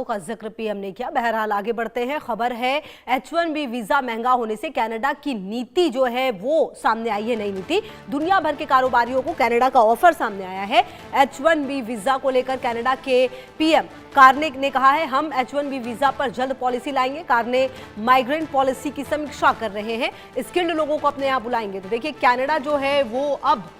का जिक्र पीएम ने किया। बहरहाल आगे बढ़ते हैं। खबर है H1B वीजा महंगा होने से कनाडा की नीति जो है वो सामने आई है। नई नीति, दुनिया भर के कारोबारियों को कनाडा का ऑफर सामने आया है। H1B वीजा को लेकर कनाडा के पीएम कार्ने ने कहा है, हम H1B वीजा पर जल्द पॉलिसी लाएंगे। कार्ने माइग्रेंट पॉलिसी की समीक्षा कर रहे हैं, स्किल्ड लोगों को अपने यहां बुलाएंगे। तो देखिए कनाडा जो है वो अब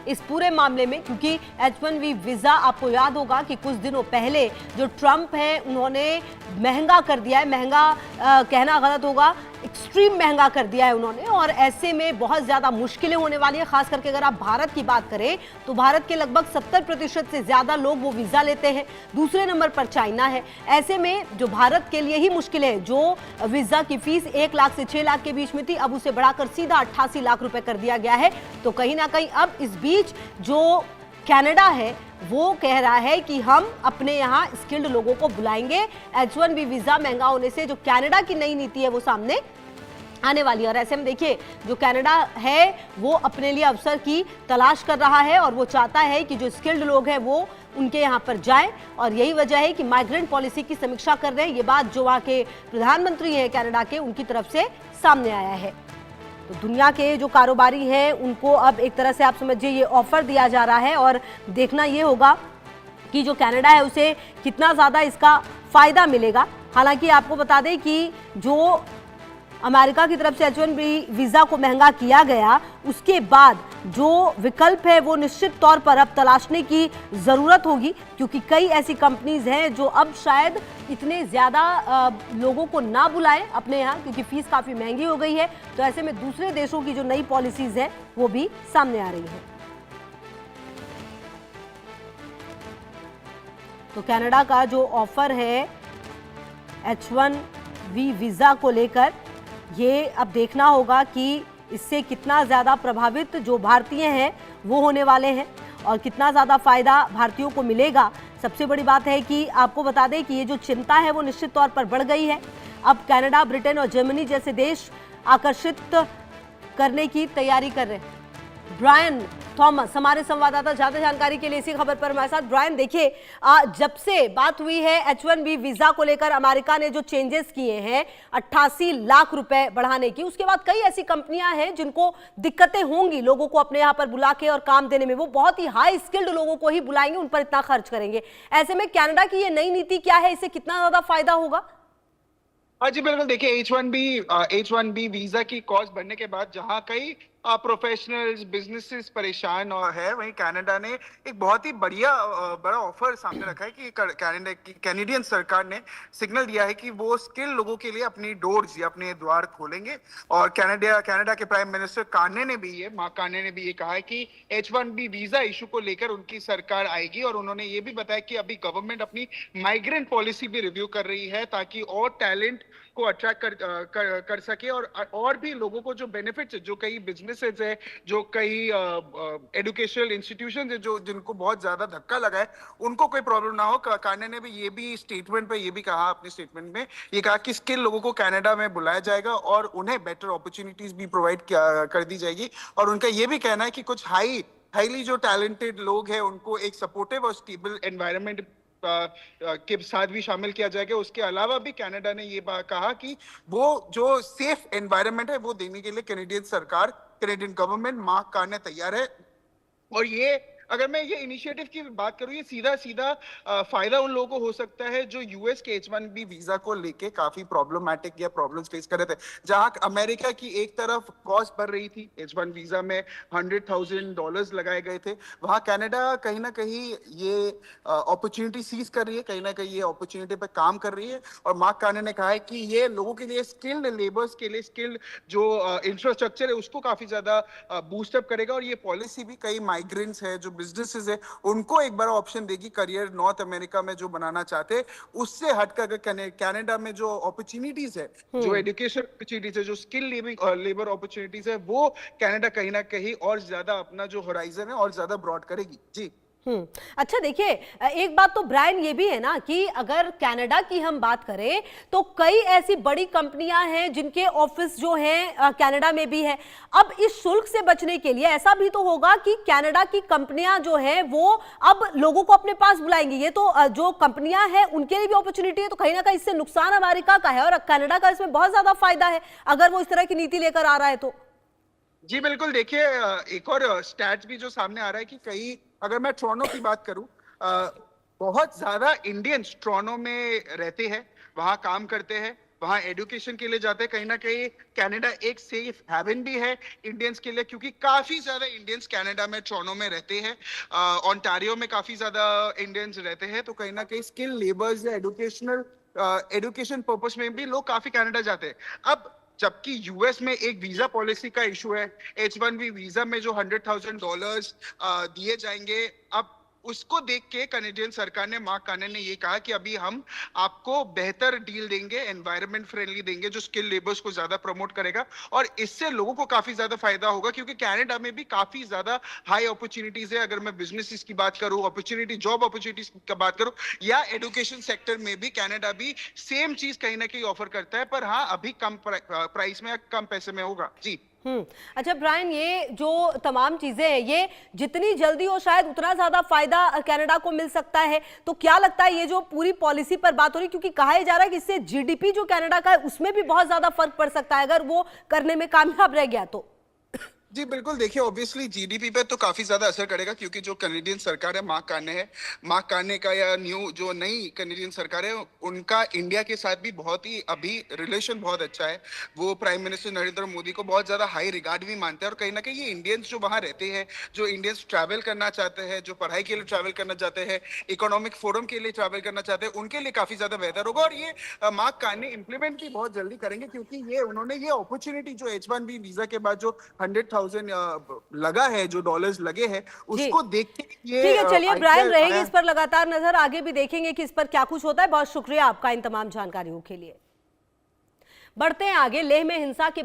इस पूरे मामले में, क्योंकि H1B वीजा आपको याद होगा कि कुछ दिनों पहले जो ट्रंप है उन्होंने महंगा कर दिया है, महंगा कहना गलत होगा, एक्सट्रीम महंगा कर दिया है उन्होंने, और ऐसे में बहुत ज़्यादा मुश्किलें होने वाली है। खास करके अगर आप भारत की बात करें तो भारत के लगभग 70% से ज़्यादा लोग वो वीज़ा लेते हैं। दूसरे नंबर पर चाइना है। ऐसे में जो भारत के लिए ही मुश्किलें हैं, जो वीज़ा की फीस 1 लाख से 6 लाख के बीच में थी, अब उसे बढ़ाकर सीधा 88 लाख रुपए कर दिया गया है। तो कहीं ना कहीं अब इस बीच जो कनाडा है वो कह रहा है कि हम अपने यहाँ स्किल्ड लोगों को बुलाएंगे। H1B वीजा महंगा होने से जो कनाडा की नई नीति है वो सामने आने वाली है। और ऐसे में देखिए जो कनाडा है वो अपने लिए अवसर की तलाश कर रहा है और वो चाहता है कि जो स्किल्ड लोग हैं वो उनके यहाँ पर जाएं, और यही वजह है कि माइग्रेंट पॉलिसी की समीक्षा कर रहे हैं। ये बात जो वहाँ के प्रधानमंत्री हैं कनाडा के, उनकी तरफ से सामने आया है। तो दुनिया के जो कारोबारी हैं उनको अब एक तरह से आप समझिए ये ऑफर दिया जा रहा है, और देखना ये होगा कि जो कनाडा है उसे कितना ज़्यादा इसका फ़ायदा मिलेगा। हालांकि आपको बता दें कि जो अमेरिका की तरफ से H1B वीज़ा को महंगा किया गया, उसके बाद जो विकल्प है वो निश्चित तौर पर अब तलाशने की ज़रूरत होगी, क्योंकि कई ऐसी कंपनीज हैं जो अब शायद इतने ज़्यादा लोगों को ना बुलाएं अपने यहाँ, क्योंकि फ़ीस काफ़ी महंगी हो गई है। तो ऐसे में दूसरे देशों की जो नई पॉलिसीज़ हैं वो भी सामने आ रही हैं। तो कनाडा का जो ऑफर है H1B वीज़ा को लेकर, ये अब देखना होगा कि इससे कितना ज़्यादा प्रभावित जो भारतीय हैं वो होने वाले हैं और कितना ज़्यादा फ़ायदा भारतीयों को मिलेगा। सबसे बड़ी बात है कि आपको बता दें कि ये जो चिंता है वो निश्चित तौर पर बढ़ गई है। अब कनाडा, ब्रिटेन और जर्मनी जैसे देश आकर्षित करने की तैयारी कर रहे हैं। ब्रायन थॉमस हमारे संवाददाता ज्यादा जानकारी के लिए इसी खबर पर हमारे साथ। ब्रायन, देखिए जब से बात हुई है H1B वीजा को लेकर, अमेरिका ने जो चेंजेस किए हैं 88 लाख रुपए बढ़ाने की, उसके बाद कई ऐसी कंपनियां हैं जिनको दिक्कतें होंगी लोगों को अपने यहां पर बुला के और काम देने में। वो बहुत ही हाई स्किल्ड लोगों को ही बुलाएंगे, उन पर इतना खर्च करेंगे। ऐसे में कनाडा की ये नई नीति क्या है, इससे कितना ज्यादा फायदा होगा? हाँ जी बिल्कुल, देखिए H1B वीजा की कॉस्ट बढ़ने के बाद जहाँ कई प्रोफेशनल्स, बिजनेसेस परेशान और है, वहीं कनाडा ने एक बहुत ही बड़ा ऑफर सामने रखा है कि कैनेडियन सरकार ने सिग्नल दिया है कि वो स्किल लोगों के लिए अपनी डोर्स या अपने द्वार खोलेंगे। और कनाडा के प्राइम मिनिस्टर कार्ने ने भी ये कहा है कि H1B वीजा इशू को लेकर उनकी सरकार आएगी, और उन्होंने ये भी बताया कि अभी गवर्नमेंट अपनी माइग्रेंट पॉलिसी भी रिव्यू कर रही है ताकि और टैलेंट को अट्रैक्ट कर सके, और भी लोगों को जो बेनिफिट्स है, जो कई बिजनेसेस है, जो कई एजुकेशनल इंस्टीट्यूशंस है जो जिनको बहुत ज्यादा धक्का लगा है, उनको कोई प्रॉब्लम ना हो। कार्ने ने भी ये भी स्टेटमेंट पे ये भी कहा, अपने स्टेटमेंट में ये कहा कि स्किल लोगों को कनाडा में बुलाया जाएगा और उन्हें बेटर अपॉर्चुनिटीज भी प्रोवाइड कर दी जाएगी। और उनका ये भी कहना है कि कुछ हाईली जो टैलेंटेड लोग हैं उनको एक सपोर्टिव और स्टेबल एनवायरनमेंट के साथ भी शामिल किया जाएगा। उसके अलावा भी कनाडा ने ये बात कहा कि वो जो सेफ एनवायरनमेंट है वो देने के लिए कैनेडियन गवर्नमेंट मार्क करने तैयार है। और ये अगर मैं ये इनिशिएटिव की बात करूं, ये सीधा फायदा उन लोगों को हो सकता है जो यूएस के H1B वीजा को लेके काफी प्रॉब्लमेटिक या प्रॉब्लम्स फेस कर रहे थे। जहां अमेरिका की एक तरफ कॉस्ट बढ़ रही थी, H1 वीजा में $100,000 लगाए गए थे, वहां कनाडा कहीं ना कहीं ये अपॉर्चुनिटी सीज कर रही है, कहीं ना कहीं ये अपॉर्चुनिटी पे काम कर रही है। और मार्क कार्ने ने कहा है कि ये लोगों के लिए, स्किल्ड लेबर्स के लिए स्किल्ड जो इंफ्रास्ट्रक्चर है उसको काफी ज्यादा बूस्टअप करेगा। और ये पॉलिसी भी कई माइग्रेंट्स है, जो बिजनेसेस है, उनको एक बड़ा ऑप्शन देगी करियर नॉर्थ अमेरिका में जो बनाना चाहते हैं, उससे हटकर कनाडा में जो अपॉर्चुनिटीज है, जो एजुकेशन अपॉर्चुनिटीज है, जो स्किल लेबर अपॉर्चुनिटीज है, वो कनाडा कहीं ना कहीं और ज्यादा अपना जो होराइजन है और ज्यादा ब्रॉड करेगी। जी अच्छा देखिए, एक बात तो ब्रायन ये भी है ना कि अगर कनाडा की हम बात करें तो कई ऐसी बड़ी कंपनियां हैं जिनके ऑफिस जो हैं कनाडा में भी है। अब इस शुल्क से बचने के लिए ऐसा भी तो होगा कि कनाडा की कंपनियां जो हैं वो अब लोगों को अपने पास बुलाएंगी। ये तो जो कंपनियां हैं उनके लिए भी अपॉर्चुनिटी है, तो कहीं ना कहीं इससे नुकसान अमेरिका का है और कनाडा का इसमें बहुत ज्यादा फायदा है अगर वो इस तरह की नीति लेकर आ रहा है तो। जी बिल्कुल, देखिए एक और स्टैट्स भी जो सामने आ रहा है कि कई, अगर मैं टोरंटो की बात करूं, बहुत ज्यादा इंडियंस टोरंटो में रहते हैं, वहां काम करते हैं, वहां एजुकेशन के लिए जाते हैं। कहीं ना कहीं कनाडा एक सेफ हेवन भी है इंडियंस के लिए, क्योंकि काफी ज्यादा इंडियंस कनाडा में टोरंटो में रहते हैं। ओंटारियो में काफी ज्यादा इंडियंस रहते हैं, तो कहीं ना कहीं स्किल लेबर्स या एजुकेशन पर्पस में भी लोग काफी कनाडा जाते हैं। अब जबकि यूएस में एक वीजा पॉलिसी का इशू है, H1B वीजा में जो $100,000 दिए जाएंगे, अब उसको देख के कनेडियन सरकार ने, मार्क कार्ने ने ये कहा कि अभी हम आपको बेहतर डील देंगे, एनवायरनमेंट फ्रेंडली देंगे, जो स्किल लेबर्स को ज्यादा प्रमोट करेगा, और इससे लोगों को काफी ज्यादा फायदा होगा, क्योंकि कनाडा में भी काफी ज्यादा हाई अपॉर्चुनिटीज है। अगर मैं बिजनेसेस की बात करूं, जॉब अपॉर्चुनिटीज की बात करूं, या एजुकेशन सेक्टर में भी कनाडा भी सेम चीज कहीं ना कहीं ऑफर करता है, पर हाँ अभी कम प्राइस में, कम पैसे में होगा। जी अच्छा ब्रायन, ये जो तमाम चीजें हैं ये जितनी जल्दी हो शायद उतना ज्यादा फायदा कनाडा को मिल सकता है। तो क्या लगता है ये जो पूरी पॉलिसी पर बात हो रही, क्योंकि कहा जा रहा है कि इससे जीडीपी जो कनाडा का है उसमें भी बहुत ज्यादा फर्क पड़ सकता है अगर वो करने में कामयाब रह गया तो। जी बिल्कुल, देखिए ऑब्वियसली जीडीपी पे तो काफी ज्यादा असर करेगा, क्योंकि जो कनेडियन सरकार है, मार्क कार्ने का, या जो नई कनेडियन सरकार है, उनका इंडिया के साथ भी बहुत ही अभी रिलेशन बहुत अच्छा है। वो प्राइम मिनिस्टर नरेंद्र मोदी को बहुत ज्यादा हाई रिगार्ड भी मानते हैं, और कहीं ना कहीं ये इंडियंस जो वहां रहते हैं, जो इंडियंस ट्रैवल करना चाहते हैं, जो पढ़ाई के लिए ट्रैवल करना चाहते हैं, इकोनॉमिक फोरम के लिए ट्रैवल करना चाहते हैं, उनके लिए काफी ज्यादा बेहतर होगा। और ये मार्क कार्ने इंप्लीमेंट भी बहुत जल्दी करेंगे, क्योंकि ये उन्होंने ये अपॉर्चुनिटी जो H1B वीजा के बाद जो 100,000 लगा है, जो डॉलर्स लगे हैं, उसको देख के ये ठीक है। चलिए ब्रायन, रहेगी इस पर आया। लगातार नजर, आगे भी देखेंगे कि इस पर क्या कुछ होता है। बहुत शुक्रिया आपका इन तमाम जानकारियों के लिए। बढ़ते हैं आगे। लेह में हिंसा के बाद